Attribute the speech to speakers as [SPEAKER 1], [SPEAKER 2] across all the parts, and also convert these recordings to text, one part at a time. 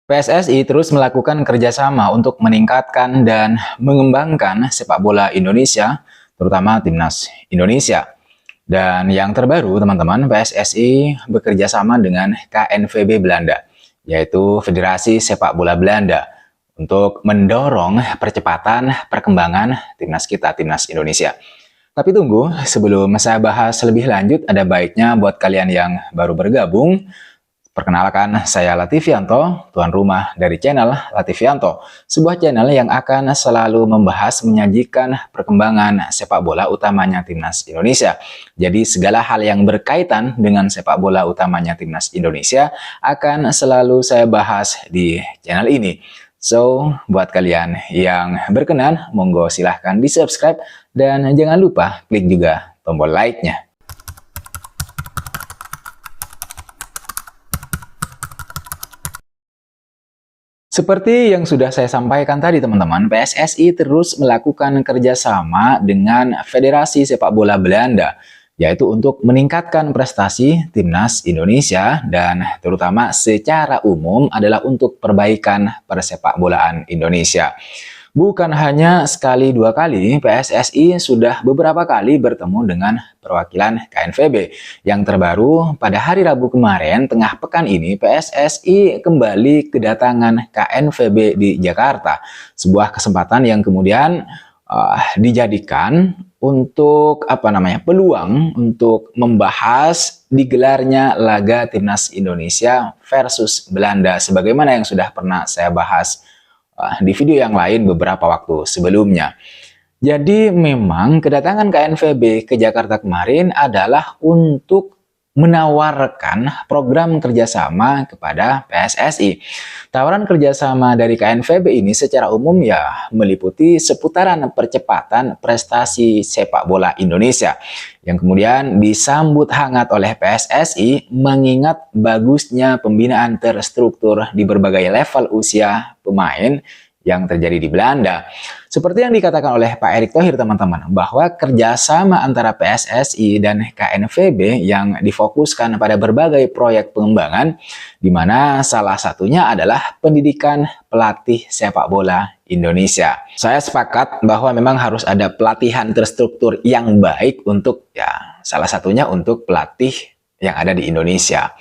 [SPEAKER 1] PSSI terus melakukan kerjasama untuk meningkatkan dan mengembangkan sepak bola Indonesia, terutama timnas Indonesia. Dan yang terbaru, teman-teman, PSSI bekerja sama dengan KNVB Belanda, yaitu Federasi Sepak Bola Belanda, untuk mendorong percepatan perkembangan timnas kita, timnas Indonesia. Tapi tunggu, sebelum saya bahas lebih lanjut, ada baiknya buat kalian yang baru bergabung, perkenalkan, saya Latifianto, tuan rumah dari channel Latifianto, sebuah channel yang akan selalu membahas, menyajikan perkembangan sepak bola utamanya timnas Indonesia. Jadi segala hal yang berkaitan dengan sepak bola utamanya timnas Indonesia akan selalu saya bahas di channel ini. So, buat kalian yang berkenan, monggo silahkan di subscribe dan jangan lupa klik juga tombol like-nya. Seperti yang sudah saya sampaikan tadi, teman-teman, PSSI terus melakukan kerjasama dengan Federasi Sepak Bola Belanda, yaitu untuk meningkatkan prestasi timnas Indonesia dan terutama secara umum adalah untuk perbaikan persepak bolaan Indonesia. Bukan hanya sekali dua kali, PSSI sudah beberapa kali bertemu dengan perwakilan KNVB. Yang terbaru, pada hari Rabu kemarin, tengah pekan ini, PSSI kembali kedatangan KNVB di Jakarta. Sebuah kesempatan yang kemudian dijadikan untuk peluang untuk membahas digelarnya laga timnas Indonesia versus Belanda, sebagaimana yang sudah pernah saya bahas di video yang lain beberapa waktu sebelumnya. Jadi memang kedatangan KNVB ke Jakarta kemarin adalah untuk menawarkan program kerjasama kepada PSSI. Tawaran kerjasama dari KNVB ini secara umum ya meliputi seputaran percepatan prestasi sepak bola Indonesia, yang kemudian disambut hangat oleh PSSI mengingat bagusnya pembinaan terstruktur di berbagai level usia pemain yang terjadi di Belanda. Seperti yang dikatakan oleh Pak Erick Thohir, teman-teman, bahwa kerjasama antara PSSI dan KNVB yang difokuskan pada berbagai proyek pengembangan, di mana salah satunya adalah pendidikan pelatih sepak bola Indonesia. Saya sepakat bahwa memang harus ada pelatihan terstruktur yang baik untuk salah satunya untuk pelatih yang ada di Indonesia.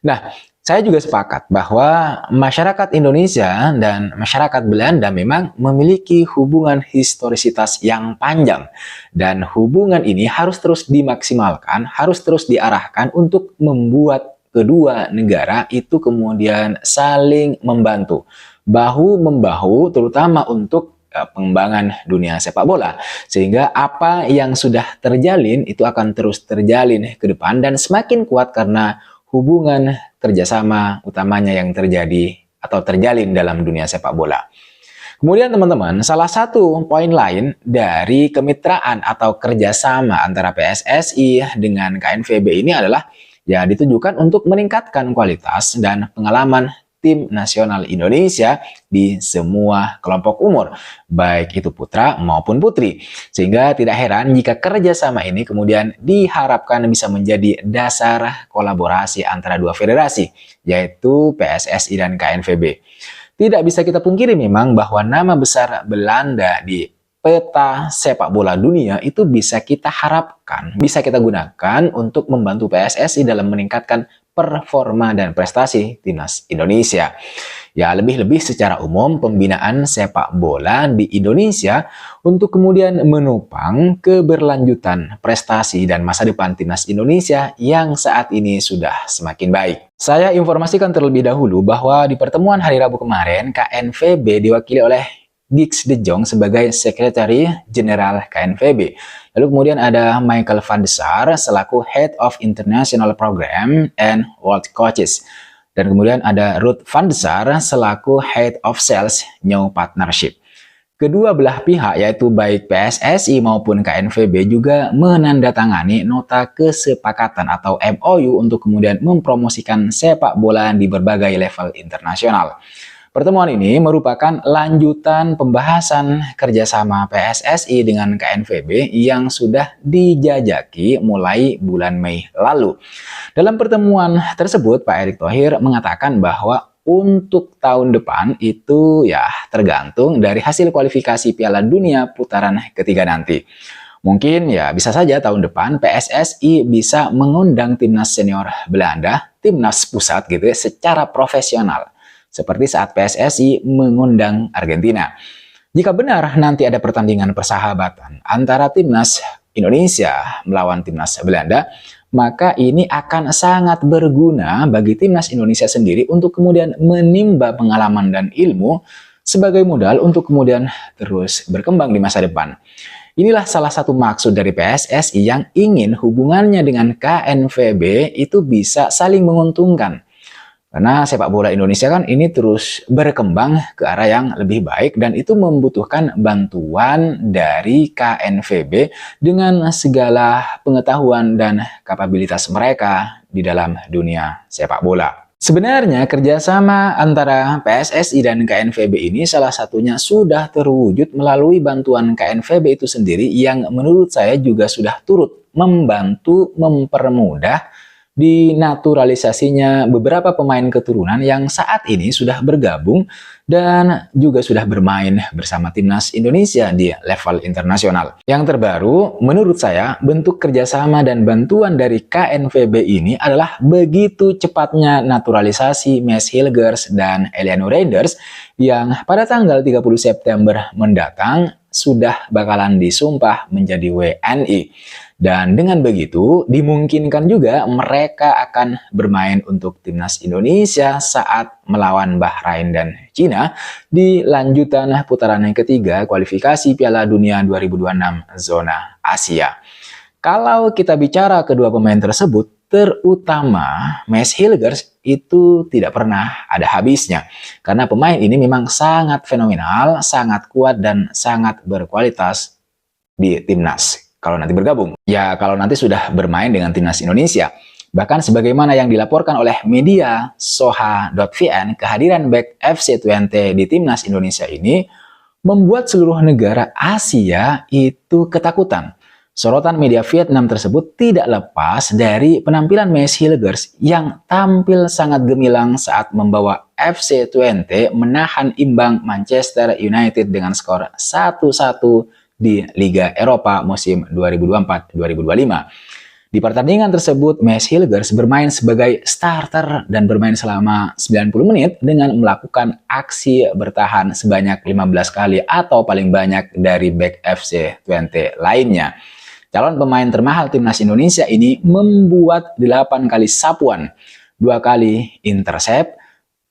[SPEAKER 1] Nah, saya juga sepakat bahwa masyarakat Indonesia dan masyarakat Belanda memang memiliki hubungan historisitas yang panjang. Dan hubungan ini harus terus dimaksimalkan, harus terus diarahkan untuk membuat kedua negara itu kemudian saling membantu. Bahu-membahu terutama untuk pengembangan dunia sepak bola. Sehingga apa yang sudah terjalin itu akan terus terjalin ke depan dan semakin kuat karena hubungan kerjasama utamanya yang terjadi atau terjalin dalam dunia sepak bola. Kemudian teman-teman, salah satu poin lain dari kemitraan atau kerjasama antara PSSI dengan KNVB ini adalah ditujukan untuk meningkatkan kualitas dan pengalaman tim nasional Indonesia di semua kelompok umur, baik itu putra maupun putri. Sehingga tidak heran jika kerjasama ini kemudian diharapkan bisa menjadi dasar kolaborasi antara dua federasi, yaitu PSSI dan KNVB. Tidak bisa kita pungkiri memang bahwa nama besar Belanda di peta sepak bola dunia itu bisa kita harapkan, bisa kita gunakan untuk membantu PSSI dalam meningkatkan performa dan prestasi timnas Indonesia. Ya, lebih-lebih secara umum pembinaan sepak bola di Indonesia untuk kemudian menopang keberlanjutan prestasi dan masa depan timnas Indonesia yang saat ini sudah semakin baik. Saya informasikan terlebih dahulu bahwa di pertemuan hari Rabu kemarin, KNVB diwakili oleh Giggs de Jong sebagai Sekretari Jenderal KNVB. Lalu kemudian ada Michael van de Sar selaku Head of International Program and World Coaches. Dan kemudian ada Ruud van de Sar selaku Head of Sales New Partnership. Kedua belah pihak yaitu baik PSSI maupun KNVB juga menandatangani nota kesepakatan atau MOU untuk kemudian mempromosikan sepak bola di berbagai level internasional. Pertemuan ini merupakan lanjutan pembahasan kerjasama PSSI dengan KNVB yang sudah dijajaki mulai bulan Mei lalu. Dalam pertemuan tersebut, Pak Erick Thohir mengatakan bahwa untuk tahun depan itu ya tergantung dari hasil kualifikasi Piala Dunia putaran ketiga nanti. Mungkin ya bisa saja tahun depan PSSI bisa mengundang timnas senior Belanda, timnas pusat gitu ya, secara profesional. Seperti saat PSSI mengundang Argentina. Jika benar nanti ada pertandingan persahabatan antara timnas Indonesia melawan timnas Belanda, maka ini akan sangat berguna bagi timnas Indonesia sendiri untuk kemudian menimba pengalaman dan ilmu sebagai modal untuk kemudian terus berkembang di masa depan. Inilah salah satu maksud dari PSSI yang ingin hubungannya dengan KNVB itu bisa saling menguntungkan. Karena sepak bola Indonesia kan ini terus berkembang ke arah yang lebih baik dan itu membutuhkan bantuan dari KNVB dengan segala pengetahuan dan kapabilitas mereka di dalam dunia sepak bola. Sebenarnya kerjasama antara PSSI dan KNVB ini salah satunya sudah terwujud melalui bantuan KNVB itu sendiri yang menurut saya juga sudah turut membantu mempermudah dinaturalisasinya beberapa pemain keturunan yang saat ini sudah bergabung dan juga sudah bermain bersama timnas Indonesia di level internasional. Yang terbaru, menurut saya, bentuk kerjasama dan bantuan dari KNVB ini adalah begitu cepatnya naturalisasi Mees Hilgers dan Eliano Reinders yang pada tanggal 30 September mendatang sudah bakalan disumpah menjadi WNI. Dan dengan begitu, dimungkinkan juga mereka akan bermain untuk timnas Indonesia saat melawan Bahrain dan Cina di lanjutan putaran yang ketiga kualifikasi Piala Dunia 2026 zona Asia. Kalau kita bicara kedua pemain tersebut, terutama Mees Hilgers itu tidak pernah ada habisnya. Karena pemain ini memang sangat fenomenal, sangat kuat, dan sangat berkualitas di timnas. Kalau nanti bergabung, ya kalau nanti sudah bermain dengan timnas Indonesia. Bahkan sebagaimana yang dilaporkan oleh media Soha.vn, kehadiran back FC20 di timnas Indonesia ini membuat seluruh negara Asia itu ketakutan. Sorotan media Vietnam tersebut tidak lepas dari penampilan Mees Hilgers yang tampil sangat gemilang saat membawa FC20 menahan imbang Manchester United dengan skor 1-1 di Liga Eropa musim 2024-2025. Di pertandingan tersebut, Mees Hilgers bermain sebagai starter dan bermain selama 90 menit dengan melakukan aksi bertahan sebanyak 15 kali atau paling banyak dari back FC20 lainnya. Calon pemain termahal timnas Indonesia ini membuat 8 kali sapuan, 2 kali intercept,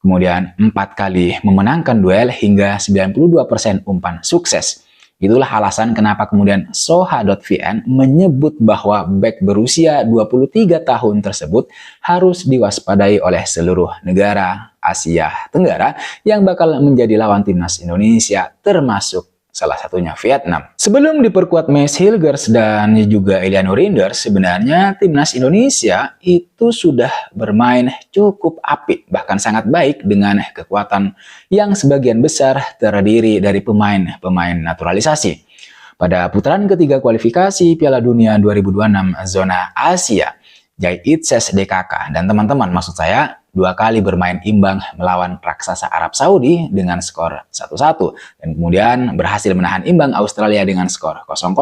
[SPEAKER 1] kemudian 4 kali memenangkan duel hingga 92% umpan sukses. Itulah alasan kenapa kemudian Soha.vn menyebut bahwa bek berusia 23 tahun tersebut harus diwaspadai oleh seluruh negara Asia Tenggara yang bakal menjadi lawan timnas Indonesia, termasuk salah satunya Vietnam. Sebelum diperkuat Mees Hilgers dan juga Eliano Reinders, sebenarnya timnas Indonesia itu sudah bermain cukup apik, bahkan sangat baik dengan kekuatan yang sebagian besar terdiri dari pemain-pemain naturalisasi. Pada putaran ketiga kualifikasi Piala Dunia 2026 zona Asia, Jai Itses DKK dan teman-teman maksud saya 2 kali bermain imbang melawan raksasa Arab Saudi dengan skor 1-1 dan kemudian berhasil menahan imbang Australia dengan skor 0-0.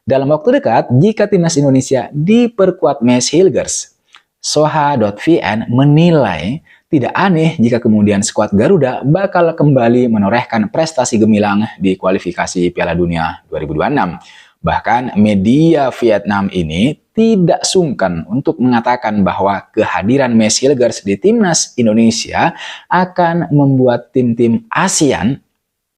[SPEAKER 1] Dalam waktu dekat, jika timnas Indonesia diperkuat Mees Hilgers, Soha.vn menilai tidak aneh jika kemudian skuad Garuda bakal kembali menorehkan prestasi gemilang di kualifikasi Piala Dunia 2026. Bahkan media Vietnam ini tidak sungkan untuk mengatakan bahwa kehadiran Mees Hilgers di timnas Indonesia akan membuat tim-tim ASEAN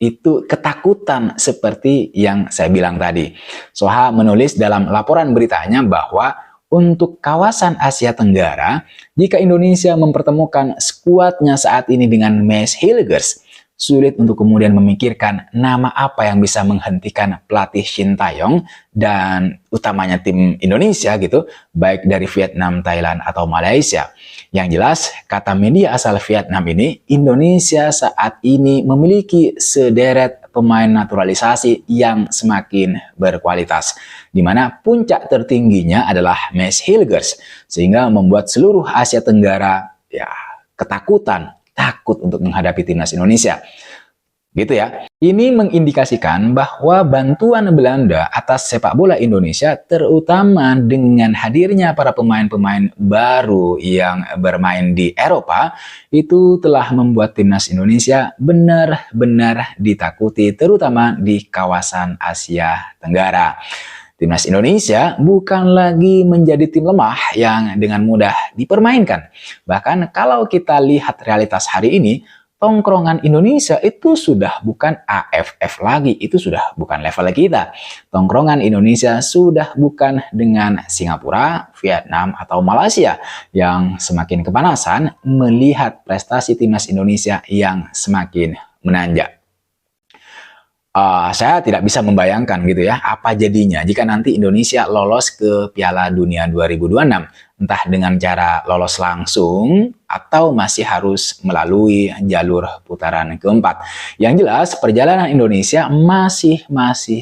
[SPEAKER 1] itu ketakutan seperti yang saya bilang tadi. Soha menulis dalam laporan beritanya bahwa untuk kawasan Asia Tenggara, jika Indonesia mempertemukan skuadnya saat ini dengan Mees Hilgers, sulit untuk kemudian memikirkan nama apa yang bisa menghentikan pelatih Shin Tae-yong dan utamanya tim Indonesia gitu, baik dari Vietnam, Thailand, atau Malaysia. Yang jelas, kata media asal Vietnam ini, Indonesia saat ini memiliki sederet pemain naturalisasi yang semakin berkualitas, di mana puncak tertingginya adalah Mees Hilgers, sehingga membuat seluruh Asia Tenggara ya ketakutan takut untuk menghadapi timnas Indonesia. Gitu ya. Ini mengindikasikan bahwa bantuan Belanda atas sepak bola Indonesia, terutama dengan hadirnya para pemain-pemain baru yang bermain di Eropa, itu telah membuat timnas Indonesia benar-benar ditakuti, terutama di kawasan Asia Tenggara. Timnas Indonesia bukan lagi menjadi tim lemah yang dengan mudah dipermainkan. Bahkan kalau kita lihat realitas hari ini, tongkrongan Indonesia itu sudah bukan AFF lagi, itu sudah bukan level kita. Tongkrongan Indonesia sudah bukan dengan Singapura, Vietnam, atau Malaysia yang semakin kepanasan melihat prestasi timnas Indonesia yang semakin menanjak. Saya tidak bisa membayangkan gitu ya, apa jadinya jika nanti Indonesia lolos ke Piala Dunia 2026. Entah dengan cara lolos langsung atau masih harus melalui jalur putaran keempat. Yang jelas perjalanan Indonesia masih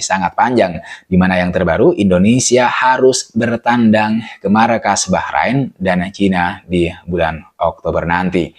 [SPEAKER 1] sangat panjang. Di mana yang terbaru, Indonesia harus bertandang ke Marrakesh, Bahrain dan Cina di bulan Oktober nanti.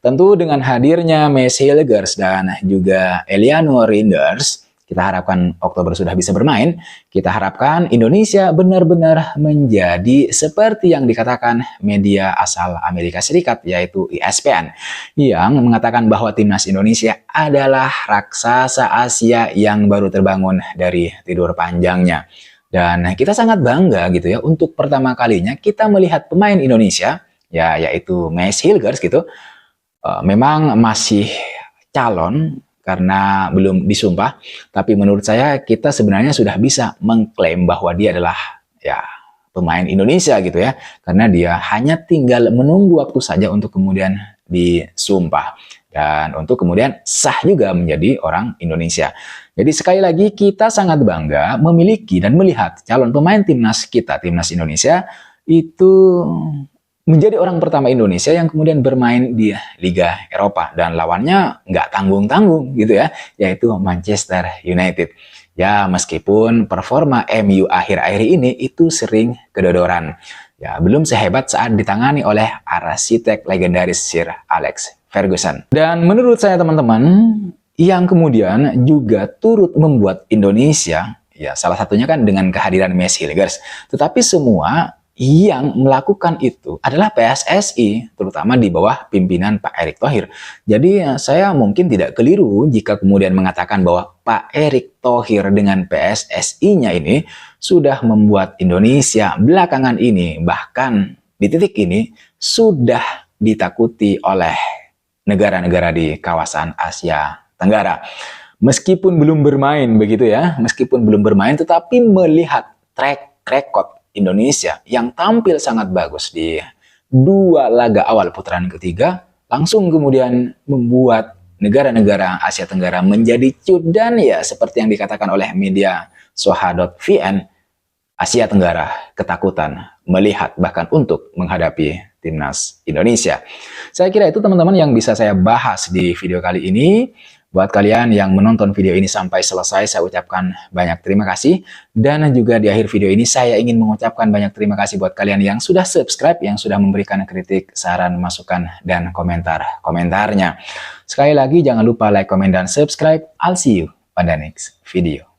[SPEAKER 1] Tentu dengan hadirnya Messi Hilgers dan juga Eliano Reinders, kita harapkan Oktober sudah bisa bermain. Kita harapkan Indonesia benar-benar menjadi seperti yang dikatakan media asal Amerika Serikat, yaitu ESPN, yang mengatakan bahwa timnas Indonesia adalah raksasa Asia yang baru terbangun dari tidur panjangnya. Dan kita sangat bangga gitu ya, untuk pertama kalinya kita melihat pemain Indonesia, yaitu Messi Hilgers gitu, memang masih calon karena belum disumpah, tapi menurut saya kita sebenarnya sudah bisa mengklaim bahwa dia adalah pemain Indonesia gitu ya, karena dia hanya tinggal menunggu waktu saja untuk kemudian disumpah dan untuk kemudian sah juga menjadi orang Indonesia. Jadi sekali lagi kita sangat bangga memiliki dan melihat calon pemain timnas kita, timnas Indonesia itu menjadi orang pertama Indonesia yang kemudian bermain di Liga Eropa, dan lawannya nggak tanggung-tanggung gitu ya, yaitu Manchester United. Ya, meskipun performa MU akhir-akhir ini itu sering kedodoran. Ya, belum sehebat saat ditangani oleh arsitek legendaris Sir Alex Ferguson. Dan menurut saya teman-teman, yang kemudian juga turut membuat Indonesia, ya salah satunya kan dengan kehadiran Messi Hilgers, tetapi semua yang melakukan itu adalah PSSI, terutama di bawah pimpinan Pak Erick Thohir. Jadi saya mungkin tidak keliru jika kemudian mengatakan bahwa Pak Erick Thohir dengan PSSI-nya ini sudah membuat Indonesia belakangan ini, bahkan di titik ini, sudah ditakuti oleh negara-negara di kawasan Asia Tenggara. Meskipun belum bermain begitu ya, meskipun belum bermain, tetapi melihat track record Indonesia yang tampil sangat bagus di 2 laga awal putaran ketiga, langsung kemudian membuat negara-negara Asia Tenggara menjadi cudan, ya seperti yang dikatakan oleh media Soha.vn, Asia Tenggara ketakutan melihat bahkan untuk menghadapi timnas Indonesia. Saya kira itu teman-teman yang bisa saya bahas di video kali ini. Buat kalian yang menonton video ini sampai selesai, saya ucapkan banyak terima kasih. Dan juga di akhir video ini saya ingin mengucapkan banyak terima kasih buat kalian yang sudah subscribe, yang sudah memberikan kritik, saran, masukan, dan komentarnya. Sekali lagi jangan lupa like, komen, dan subscribe. I'll see you pada next video.